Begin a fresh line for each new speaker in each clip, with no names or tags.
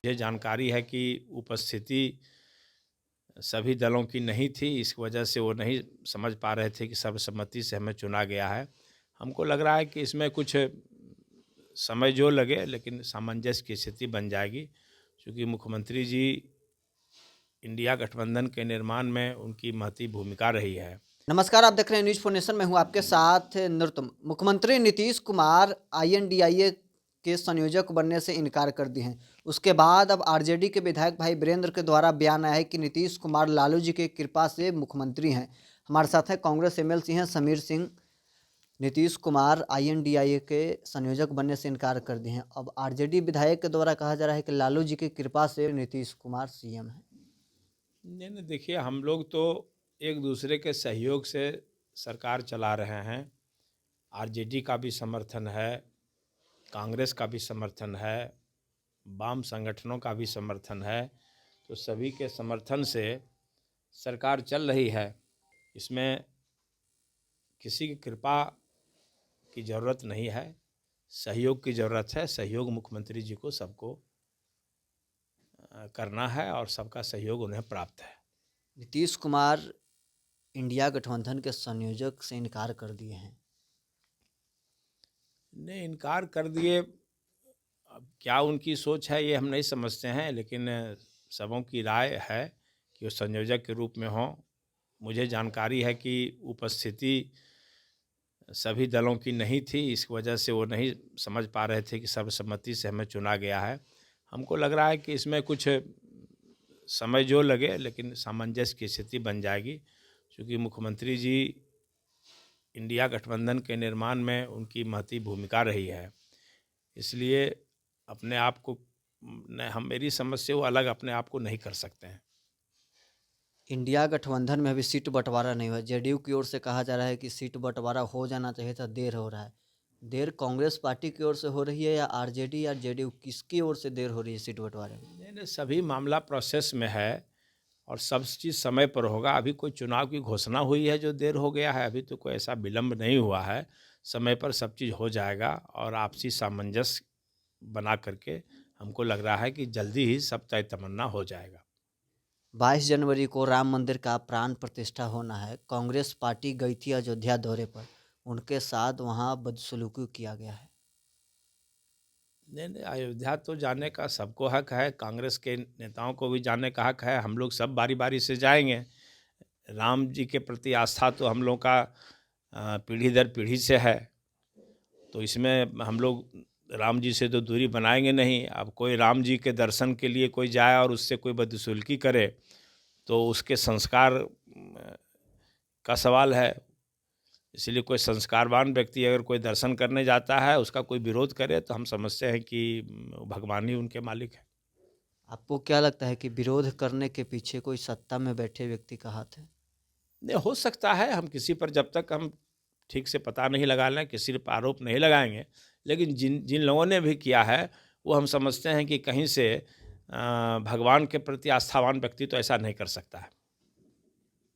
मुझे जानकारी है कि उपस्थिति सभी दलों की नहीं थी, इस वजह से वो नहीं समझ पा रहे थे कि सर्वसम्मति से हमें चुना गया है। हमको लग रहा है कि इसमें कुछ समय जो लगे लेकिन सामंजस्य की स्थिति बन जाएगी, क्योंकि मुख्यमंत्री जी इंडिया गठबंधन के निर्माण में उनकी महती भूमिका रही है।
नमस्कार, आप देख रहे हैं न्यूज़ 4 नेशन। मैं हूं आपके साथ नृतम। मुख्यमंत्री नीतीश कुमार आईएनडीआईए के संयोजक बनने से इनकार कर दिए हैं। उसके बाद अब आरजेडी के विधायक भाई वीरेंद्र के द्वारा बयान आया है कि नीतीश कुमार लालू जी की कृपा से मुख्यमंत्री हैं। हमारे साथ हैं कांग्रेस एमएलसी हैं समीर सिंह। नीतीश कुमार आईएनडीआईए के संयोजक बनने से इनकार कर दिए हैं। अब आरजेडी विधायक के द्वारा कहा जा रहा है कि लालू जी की कृपा से नीतीश कुमार सीएम हैं।
नहीं, नहीं, देखिए, हम लोग तो एक दूसरे के सहयोग से सरकार चला रहे हैं। आरजेडी का भी समर्थन है, कांग्रेस का भी समर्थन है, वाम संगठनों का भी समर्थन है, तो सभी के समर्थन से सरकार चल रही है। इसमें किसी की कृपा की ज़रूरत नहीं है, सहयोग की ज़रूरत है। सहयोग मुख्यमंत्री जी को सबको करना है और सबका सहयोग उन्हें प्राप्त है।
नीतीश कुमार इंडिया गठबंधन के संयोजक से इनकार कर दिए हैं।
ने इनकार कर दिए, अब क्या उनकी सोच है ये हम नहीं समझते हैं, लेकिन सबों की राय है कि वो संयोजक के रूप में हों। मुझे जानकारी है कि उपस्थिति सभी दलों की नहीं थी, इस वजह से वो नहीं समझ पा रहे थे कि सर्वसम्मति से हमें चुना गया है। हमको लग रहा है कि इसमें कुछ समय जो लगे लेकिन सामंजस्य की स्थिति बन जाएगी, क्योंकि मुख्यमंत्री जी इंडिया गठबंधन के निर्माण में उनकी महती भूमिका रही है। इसलिए अपने आप को हम मेरी समझ से वो अलग अपने आप को नहीं कर सकते हैं।
इंडिया गठबंधन में अभी सीट बंटवारा नहीं हुआ। जेडीयू की ओर से कहा जा रहा है कि सीट बंटवारा हो जाना चाहिए था, देर हो रहा है। देर कांग्रेस पार्टी की ओर से हो रही है या आरजेडी या जेडीयू, किसकी ओर से देर हो रही है सीट बंटवारे में?
नहीं, नहीं, सभी मामला प्रोसेस में है और सब चीज़ समय पर होगा। अभी कोई चुनाव की घोषणा हुई है जो देर हो गया है, अभी तो कोई ऐसा विलम्ब नहीं हुआ है। समय पर सब चीज़ हो जाएगा और आपसी सामंजस्य बना करके हमको लग रहा है कि जल्दी ही सब तय तमन्ना हो जाएगा।
22 जनवरी को राम मंदिर का प्राण प्रतिष्ठा होना है। कांग्रेस पार्टी गई थी अयोध्या दौरे पर, उनके साथ वहाँ बदसलूकी किया गया है।
नहीं, नहीं, अयोध्या तो जाने का सबको हक है, कांग्रेस के नेताओं को भी जाने का हक है। हम लोग सब बारी बारी से जाएंगे। राम जी के प्रति आस्था तो हम लोग का पीढ़ी दर पीढ़ी से है, तो इसमें हम लोग राम जी से तो दूरी बनाएंगे नहीं। अब कोई राम जी के दर्शन के लिए कोई जाए और उससे कोई बदसलूकी करे तो उसके संस्कार का सवाल है। इसलिए कोई संस्कारवान व्यक्ति अगर कोई दर्शन करने जाता है, उसका कोई विरोध करे, तो हम समझते हैं कि भगवान ही उनके मालिक है।
आपको क्या लगता है कि विरोध करने के पीछे कोई सत्ता में बैठे व्यक्ति का हाथ है?
नहीं, हो सकता है, हम किसी पर जब तक हम ठीक से पता नहीं लगा लें, किसी पर आरोप नहीं लगाएंगे, लेकिन जिन जिन लोगों ने भी किया है वो हम समझते हैं कि कहीं से भगवान के प्रति आस्थावान व्यक्ति तो ऐसा नहीं कर सकता है।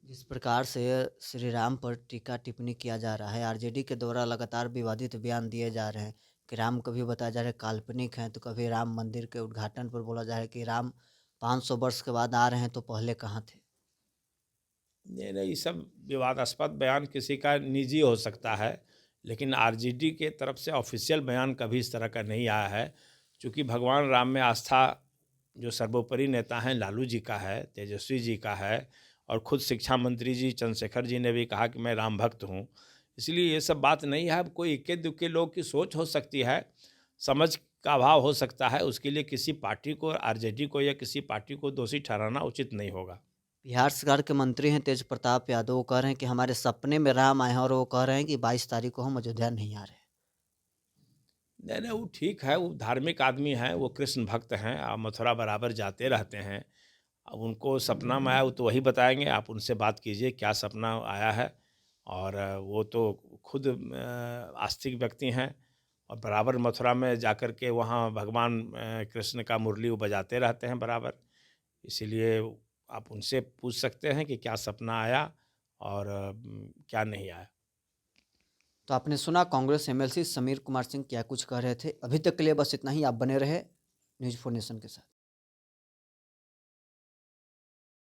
जिस प्रकार से श्री राम पर टीका टिप्पणी किया जा रहा है, आरजेडी के द्वारा लगातार विवादित बयान दिए जा रहे हैं कि राम कभी बताया जा रहा है काल्पनिक हैं, तो कभी राम मंदिर के उद्घाटन पर बोला जा रहा है कि राम 500 वर्ष के बाद आ रहे हैं, तो पहले कहाँ थे?
नहीं, नहीं, ये सब विवादास्पद बयान किसी का निजी हो सकता है, लेकिन आरजेडी के तरफ से ऑफिशियल बयान कभी इस तरह का नहीं आया है। चूँकि भगवान राम में आस्था जो सर्वोपरि नेता हैं लालू जी का है, तेजस्वी जी का है, और खुद शिक्षा मंत्री जी चंद्रशेखर जी ने भी कहा कि मैं राम भक्त हूँ। इसलिए ये सब बात नहीं है। अब कोई इक्के-दुक्के लोग की सोच हो सकती है, समझ का अभाव हो सकता है, उसके लिए किसी पार्टी को, आरजेडी को या किसी पार्टी को दोषी ठहराना उचित नहीं होगा।
बिहार सरकार के मंत्री हैं तेज प्रताप यादव, वो कह रहे हैं कि हमारे सपने में राम आए हैं, और वो कह रहे हैं कि 22 तारीख को हम अयोध्या नहीं आ रहे।
नहीं, नहीं, वो ठीक है, वो धार्मिक आदमी हैं, वो कृष्ण भक्त हैं और मथुरा बराबर जाते रहते हैं। अब उनको सपना में आया वो तो वही बताएँगे, आप उनसे बात कीजिए क्या सपना आया है। और वो तो खुद आस्तिक व्यक्ति हैं और बराबर मथुरा में जाकर के वहाँ भगवान कृष्ण का मुरली वो बजाते रहते हैं बराबर। इसीलिए आप उनसे पूछ सकते हैं कि क्या सपना आया और क्या नहीं आया।
तो आपने सुना कांग्रेस एमएलसी समीर कुमार सिंह क्या कुछ कह रहे थे। अभी तक के लिए बस इतना ही। आप बने रहे न्यूज़ 4 नेशन के साथ।